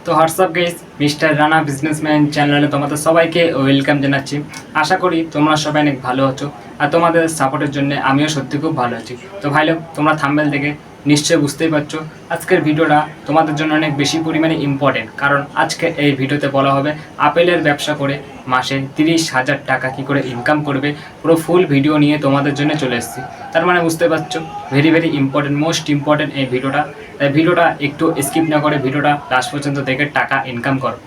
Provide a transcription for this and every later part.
তো WhatsApp guys, mister Rana businessman চ্যানেলে তোমাদের সবাইকে ওয়েলকাম জানাচ্ছি। আশা করি তোমরা সবাই অনেক ভালো আছো আর তোমাদের সাপোর্টের জন্য আমিও সত্যি খুব ভালো আছি। তো ভাই লোক, তোমরা থাম্বনেল দেখে নিশ্চয়ই বুঝতেই পারছো আজকের ভিডিওটা তোমাদের জন্য অনেক বেশি পরিমাণে ইম্পর্টেন্ট, কারণ আজকে এই ভিডিওতে বলা হবে আপেলের ব্যবসা করে মাসে 30,000 টাকা কী করে ইনকাম করবে। পুরো ফুল ভিডিও নিয়ে তোমাদের জন্য চলে এসেছি। তার মানে বুঝতে পারছো very very important, most important এই ভিডিওটা। তাই ভিডিওটা একটু স্কিপ না করে ভিডিওটা লাস্ট পর্যন্ত দেখে টাকা ইনকাম করো।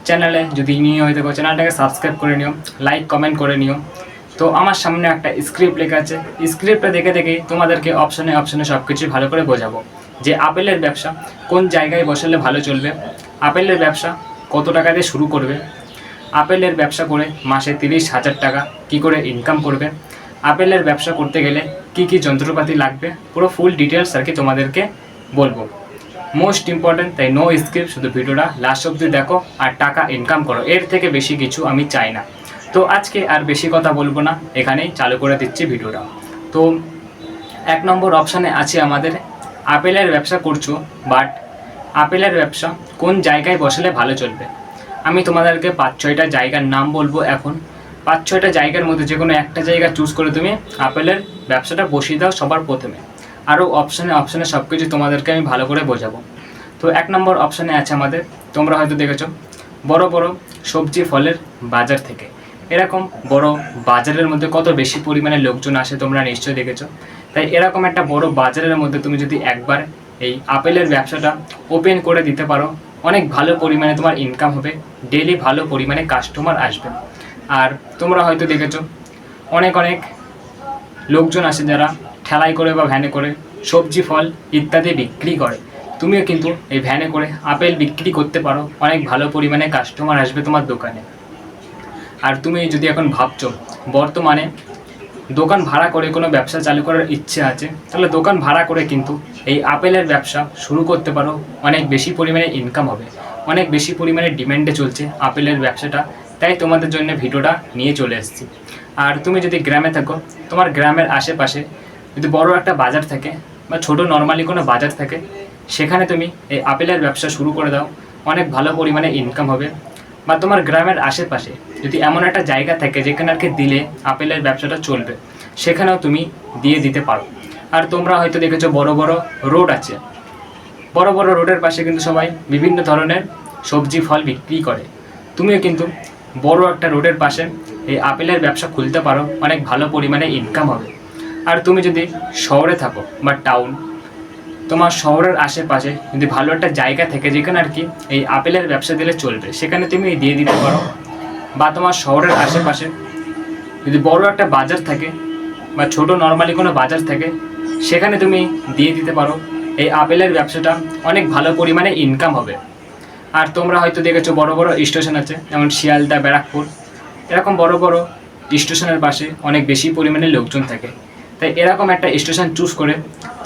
চ্যানেলে যদি নিয়ে হয়ে থাকো চ্যানেলটাকে সাবস্ক্রাইব করে নিও, লাইক কমেন্ট করে নিও। তো আমার সামনে একটা স্ক্রিপ্ট লেখা আছে, স্ক্রিপ্টটা দেখে দেখেই তোমাদেরকে অপশনে অপশনে সব কিছু ভালো করে বোঝাবো যে আপেলের ব্যবসা কোন জায়গায় বসালে ভালো চলবে, আপেলের ব্যবসা কত টাকা দিয়ে শুরু করবে, আপেলের ব্যবসা করে মাসে 30,000 টাকা কী করে ইনকাম করবে, আপেলের ব্যবসা করতে গেলে কি কি যন্ত্রপাতি লাগবে, পুরো ফুল ডিটেলস আর কি তোমাদেরকে বলবো। মোস্ট ইম্পর্টেন্ট, তাই নো স্ক্রিপ্ট, শুধু ভিডিওটা লাস্ট অবধি দেখো আর টাকা ইনকাম করো। এর থেকে বেশি কিছু আমি চাই না। তো আজকে আর বেশি কথা বলবো না, এখানেই চালু করে দিচ্ছি ভিডিওটা। তো 1 নম্বর অপশানে আছে আমাদের আপেলের ব্যবসা করছো, বাট আপেলের ব্যবসা কোন জায়গায় বসালে ভালো চলবে। আমি তোমাদেরকে 5-6টা জায়গার নাম বলবো। এখন 5-6টা জায়গার মধ্যে যে কোনো একটা জায়গা চুজ করে তুমি আপেলের ব্যবসাটা বসিয়ে দাও সবার প্রথমে। আরও অপশানে অপশানে সব কিছু তোমাদেরকে আমি ভালো করে বোঝাবো। তো 1 নম্বর অপশানে আছে আমাদের, তোমরা হয়তো দেখেছো বড় বড় সবজি ফলের বাজার থেকে। এরকম বড় বাজারের মধ্যে কত বেশি পরিমাণে লোকজন আসে তোমরা নিশ্চয়ই দেখেছো। তাই এরকম একটা বড় বাজারের মধ্যে তুমি যদি একবার এই আপেলের ব্যবসাটা ওপেন করে দিতে পারো, অনেক ভালো পরিমাণে তোমার ইনকাম হবে, ডেলি ভালো পরিমাণে কাস্টমার আসবে। আর তোমরা হয়তো দেখেছো অনেক অনেক লোকজন আসে যারা ঠেলাই করে বা ভ্যানে করে সবজি ফল ইত্যাদি বিক্রি করে। তুমিও কিন্তু এই ভ্যানে করে আপেল বিক্রি করতে পারো, অনেক ভালো পরিমাণে কাস্টমার আসবে তোমার দোকানে। আর তুমি যদি এখন ভাবছো বর্তমানে দোকান ভাড়া করে কোনো ব্যবসা চালু করার ইচ্ছে আছে, তাহলে দোকান ভাড়া করে কিন্তু এই আপেলের ব্যবসা শুরু করতে পারো, অনেক বেশি পরিমাণে ইনকাম হবে, অনেক বেশি পরিমাণে ডিম্যান্ডে চলছে আপেলের ব্যবসাটা। তাই তোমাদের জন্য ভিডিওটা নিয়ে চলে এসেছি। আর তুমি যদি গ্রামে থাকো, তোমার গ্রামের আশেপাশে যদি বড় একটা বাজার থাকে বা ছোটো নর্মালি কোনো বাজার থাকে, সেখানে তুমি এই আপেলের ব্যবসা শুরু করে দাও, অনেক ভালো পরিমাণে ইনকাম হবে। বা তোমার গ্রামের আশেপাশে যদি এমন একটা জায়গা থাকে যেখানে আর কি দিলে আপেলের ব্যবসাটা চলবে, সেখানেও তুমি দিয়ে দিতে পারো। আর তোমরা হয়তো দেখেছো বড় বড় রোড আছে, বড় বড় রোডের পাশে কিন্তু সবাই বিভিন্ন ধরনের সবজি ফল বিক্রি করে। তুমিও কিন্তু বড় একটা রোডের পাশে এই আপেলের ব্যবসা খুলতে পারো, অনেক ভালো পরিমাণে ইনকাম হবে। আর তুমি যদি শহরে থাকো বা টাউন, তোমার শহরের আশেপাশে যদি ভালো একটা জায়গা থাকে যেখানে আর কি এই আপেলের ব্যবসা দিলে চলবে, সেখানে তুমি দিয়ে দিতে পারো। বা তোমার শহরের আশেপাশে যদি বড় একটা বাজার থাকে বা ছোট নর্মালি কোনো বাজার থাকে, সেখানে তুমি দিয়ে দিতে পারো। এই আপেলের ব্যবসাটা অনেক ভালো পরিমাণে ইনকাম হবে। আর তোমরা হয়তো দেখেছো বড় বড় স্টেশন আছে, যেমন শিয়ালদা, ব্যারাকপুর, এরকম বড় বড় স্টেশনের পাশে অনেক বেশি পরিমাণে লোকজন থাকে। তাই এরকম একটা স্টেশন চুজ করে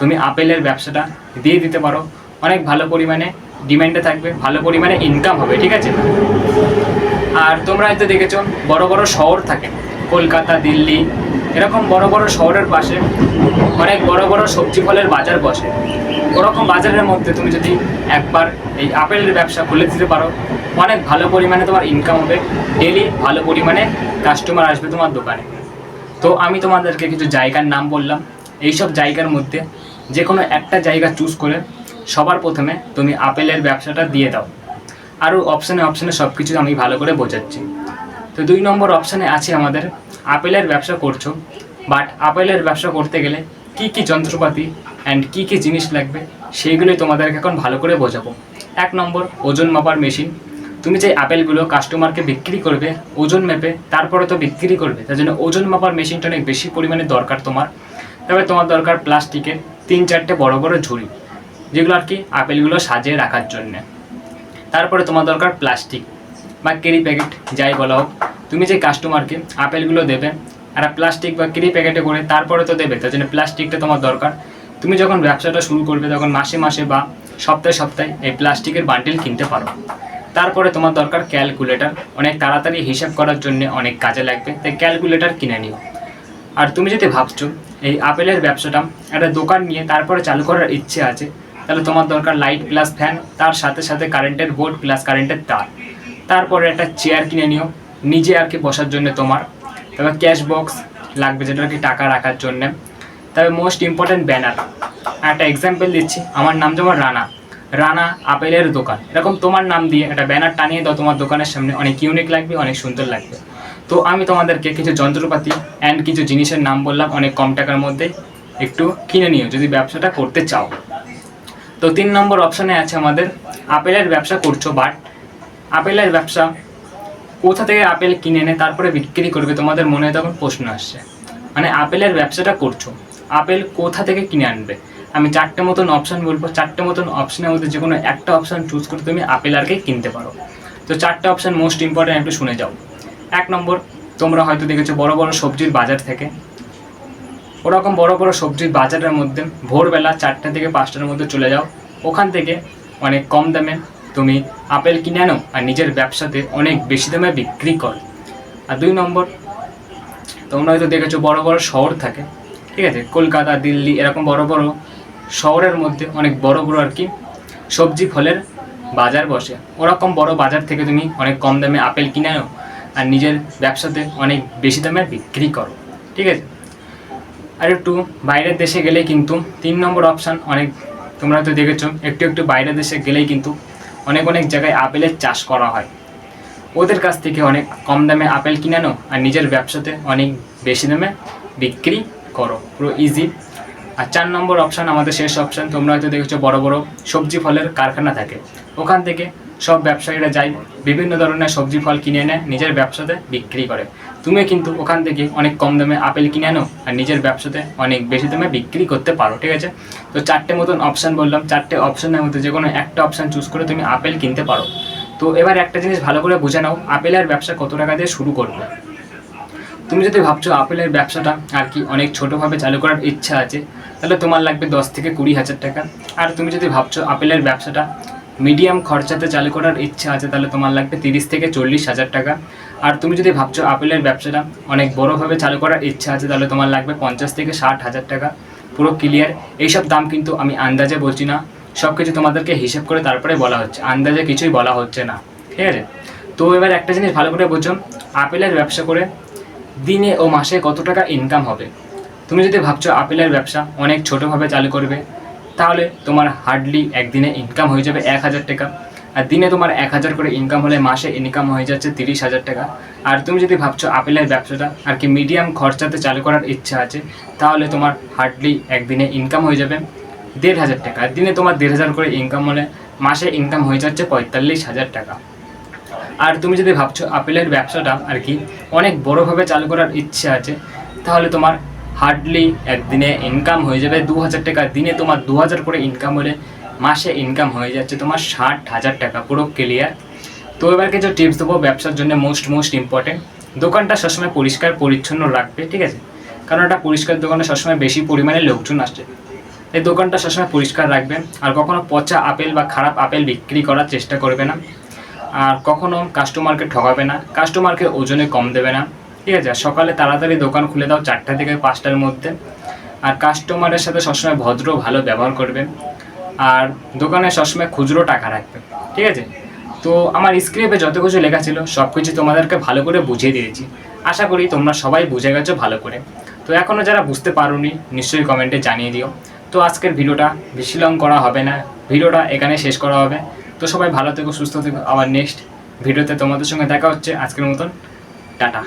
তুমি আপেলের ব্যবসাটা দিয়ে দিতে পারো, অনেক ভালো পরিমাণে ডিমান্ডে থাকবে, ভালো পরিমাণে ইনকাম হবে, ঠিক আছে। আর তোমরা হয়তো দেখেছো বড় বড় শহর থাকে, কলকাতা, দিল্লি, এরকম বড় বড় শহরের পাশে অনেক বড় বড় সবজি ফলের বাজার বসে। ওরকম বাজারের মধ্যে তুমি যদি একবার এই আপেলের ব্যবসা খুলে দিতে পারো, অনেক ভালো পরিমাণে তোমার ইনকাম হবে, ডেলি ভালো পরিমাণে কাস্টমার আসবে তোমার দোকানে। তো আমি তোমাদেরকে কিছু জায়গার নাম বললাম, এইসব জায়গার মধ্যে যে কোনো একটা জায়গা চুজ করে সবার প্রথমে তুমি আপেলের ব্যবসাটা দিয়ে দাও। আরও অপশানে অপশানে সব কিছু আমি ভালো করে বোঝাচ্ছি। তো 2 নম্বর অপশানে আছে আমাদের আপেলের ব্যবসা করছো, বাট আপেলের ব্যবসা করতে গেলে কি কি যন্ত্রপাতি অ্যান্ড কি কি জিনিস লাগবে সেইগুলোই তোমাদেরকে এখন ভালো করে বোঝাবো। 1 নম্বর ওজন মাপার মেশিন। তুমি যে আপেলগুলো কাস্টমারকে বিক্রি করবে ওজন মেপে তারপরে তো বিক্রি করবে, তার জন্য ওজন মাপার মেশিনটা অনেক বেশি পরিমাণে দরকার তোমার। তবে তোমার দরকার প্লাস্টিকের 3-4টে বড় বড় ঝুড়ি, যেগুলো আর কি আপেলগুলো সাজিয়ে রাখার জন্যে। তারপরে তোমার দরকার প্লাস্টিক বা ক্যারি প্যাকেট, যাই বলা হোক। তুমি যে কাস্টমারকে আপেলগুলো দেবে আর প্লাস্টিক বা ক্যারি প্যাকেটে করে তারপরে তো দেবে, তার জন্য প্লাস্টিকটা তোমার দরকার। তুমি যখন ব্যবসাটা শুরু করবে তখন মাসে মাসে বা সপ্তাহে সপ্তাহে এই প্লাস্টিকের বান্ডিল কিনতে পারো। তারপরে তোমার দরকার ক্যালকুলেটর, অনেক তাড়াতাড়ি হিসাব করার জন্য অনেক কাজে লাগবে, তাই ক্যালকুলেটর কিনে নিও। আর তুমি যদি ভাবছো এই আপেলের ব্যবসাটা একটা দোকান নিয়ে তারপরে চালু করার ইচ্ছে আছে, তাহলে তোমার দরকার লাইট প্লাস ফ্যান, তার সাথে সাথে কারেন্টের বোর্ড প্লাস কারেন্টের তার। তারপরে একটা চেয়ার কিনে নিও নিজে আর কি বসার জন্য তোমার। তারপর ক্যাশ বক্স লাগবে যেটা আর কি টাকা রাখার জন্যে। তবে মোস্ট ইম্পর্ট্যান্ট ব্যানার। একটা এক্সাম্পল দিচ্ছি, আমার নাম যেমন রানা, রানা আপেলের দোকান, এরকম তোমার নাম দিয়ে একটা ব্যানার টানিয়ে দাও তোমার দোকানের সামনে, অনেক ইউনিক লাগবে, অনেক সুন্দর লাগবে। তো আমি তোমাদেরকে কিছু যন্ত্রপাতি অ্যান্ড কিছু জিনিসের নাম বললাম, অনেক কম টাকার মধ্যে একটু কিনে নিও যদি ব্যবসাটা করতে চাও। তো 3 নম্বর অপশানে আছে আমাদের আপেলের ব্যবসা করছো, বাট আপেলের ব্যবসা কোথা থেকে আপেল কিনে এনে তারপরে বিক্রি করবে, তোমাদের মনে তখন প্রশ্ন আসছে। মানে আপেলের ব্যবসাটা করছো, আপেল কোথা থেকে কিনে আনবে। আমি 4টে মতন অপশান বলবো, 4টে মতন অপশানের মধ্যে যে কোনো একটা অপশান চুজ করে তুমি আপেল আর কি কিনতে পারো। তো 4টে অপশান মোস্ট ইম্পর্ট্যান্ট, একটু শুনে যাও। 1 নম্বর, তোমরা হয়তো দেখেছো বড় বড় সবজির বাজার থেকে, ওরকম বড় বড় সবজির বাজারের মধ্যে ভোরবেলা 4টে থেকে 5টার মধ্যে চলে যাও, ওখান থেকে অনেক কম দামে তুমি আপেল কিনে আনো আর নিজের ব্যবসাতে অনেক বেশি দামে বিক্রি করো। আর 2 নম্বর, তোমরা হয়তো দেখেছো বড় বড় শহর থাকে, ঠিক আছে, কলকাতা, দিল্লি, এরকম বড় বড় শহরের মধ্যে অনেক বড় বড় আর কি সবজি ফলের বাজার বসে, ওরকম বড় বাজার থেকে তুমি অনেক কম দামে আপেল কিনে আনো আর নিজের ব্যবসাতে অনেক বেশি দামে বিক্রি করো, ঠিক আছে। আর একটু বাইরের দেশে গেলে কিন্তু 3 নম্বর অপশান, অনেক তোমরা হয়তো দেখেছো একটু বাইরের দেশে গেলেই কিন্তু অনেক জায়গায় আপেলের চাষ করা হয়, ওদের কাছ থেকে অনেক কম দামে আপেল কিনে আনো আর নিজের ব্যবসাতে অনেক বেশি দামে বিক্রি করো, পুরো ইজি। আর 4 নম্বর অপশান, আমাদের শেষ অপশান, তোমরা হয়তো দেখেছো বড় বড় সবজি ফলের কারখানা থাকে, ওখান থেকে সব ব্যবসায়ীরা যায় বিভিন্ন ধরনের সবজি ফল কিনে এনে নিজের ব্যবসাতে বিক্রি করে। তুমি কিন্তু ওখান থেকে অনেক কম দামে আপেল কিনে আনো আর নিজের ব্যবসাতে অনেক বেশি দামে বিক্রি করতে পারো, ঠিক আছে। তো 4টে মতন অপশান বললাম, 4টে অপশানের মধ্যে যে কোনো একটা অপশান চুজ করে তুমি আপেল কিনতে পারো। তো এবার একটা জিনিস ভালো করে বুঝে নাও, আপেলের ব্যবসা কত টাকা দিয়ে শুরু করবে। তুমি যদি ভাবছো আপেলের ব্যবসাটা আর কি অনেক ছোটোভাবে চালু করার ইচ্ছা আছে, তাহলে তোমার লাগবে 10 থেকে 20,000 টাকা। আর তুমি যদি ভাবছো আপেলের ব্যবসাটা মিডিয়াম খরচাতে চালু করার ইচ্ছা আছে, তাহলে তোমার লাগবে 30 থেকে 40,000 টাকা। আর তুমি যদি ভাবছো আপেলের ব্যবসাটা অনেক বড়োভাবে চালু করার ইচ্ছা আছে, তাহলে তোমার লাগবে 50 থেকে 60,000 টাকা। পুরো ক্লিয়ার। এইসব দাম কিন্তু আমি আন্দাজে বলছি না, সব কিছু তোমাদেরকে হিসেব করে তারপরে বলা হচ্ছে, আন্দাজে কিছুই বলা হচ্ছে না, ঠিক আছে। তো এবার একটা জিনিস ভালো করে বোঝো, আপেলের ব্যবসা করে দিনে ও মাসে কত টাকা ইনকাম হবে। তুমি যদি ভাবছো আপেলের ব্যবসা অনেক ছোটোভাবে চালু করবে, তাহলে তোমার হার্ডলি একদিনে ইনকাম হয়ে যাবে 1,000 টাকা। আর দিনে তোমার 1,000 করে ইনকাম হলে মাসে ইনকাম হয়ে যাচ্ছে 30,000 টাকা। আর তুমি যদি ভাবছো আপেলের ব্যবসাটা আর কি মিডিয়াম খরচাতে চালু করার ইচ্ছা আছে, তাহলে তোমার হার্ডলি একদিনে ইনকাম হয়ে যাবে 1,500 টাকা। আর দিনে তোমার 1,500 করে ইনকাম হলে মাসে ইনকাম হয়ে যাচ্ছে 45,000 টাকা। আর তুমি যদি ভাবছো আপেলের ব্যবসাটা আর কি অনেক বড়োভাবে চালু করার ইচ্ছে আছে, তাহলে তোমার হার্ডলি একদিনে ইনকাম হয়ে যাবে 2,000 টাকা। দিনে তোমার 2,000 করে ইনকাম হলে মাসে ইনকাম হয়ে যাচ্ছে তোমার 60,000 টাকা, পুরো ক্লিয়ার। তো এবার কিছু টিপস দেবো ব্যবসার জন্য, মোস্ট ইম্পর্টেন্ট। দোকানটা সবসময় পরিষ্কার পরিচ্ছন্ন রাখবে, ঠিক আছে, কারণ একটা পরিষ্কার দোকানে সবসময় বেশি পরিমাণে লোকজন আসছে, এই দোকানটা সবসময় পরিষ্কার রাখবে। আর কখনো পচা আপেল বা খারাপ আপেল বিক্রি করার চেষ্টা করবে না। আর কখনো কাস্টমারকে ঠকাবে না, কাস্টমারকে ওজনে কম দেবে না, ঠিক আছে। সকালে তাড়াতাড়ি দোকান খুলে দাও 4টা থেকে 5টার মধ্যে। আর কাস্টমারের সাথে সবসময় ভদ্র ভালো ব্যবহার করবে। আর দোকানে সবসময় খুচরো টাকা রাখবে, ঠিক আছে। তো আমার স্ক্রিপ্টে যত কিছু লেখা ছিল সব কিছু তোমাদেরকে ভালো করে বুঝিয়ে দিয়েছি, আশা করি তোমরা সবাই বুঝে গেছো ভালো করে। তো এখনও যারা বুঝতে পারোনি নিশ্চয়ই কমেন্টে জানিয়ে দিও। তো আজকের ভিডিওটা বেশি লং করা হবে না, ভিডিওটা এখানে শেষ করা হবে। তো সবাই ভালো থেকো, সুস্থ থেকো, আবার নেক্সট ভিডিওতে তোমাদের সঙ্গে দেখা হচ্ছে। আজকের মতন টাটা।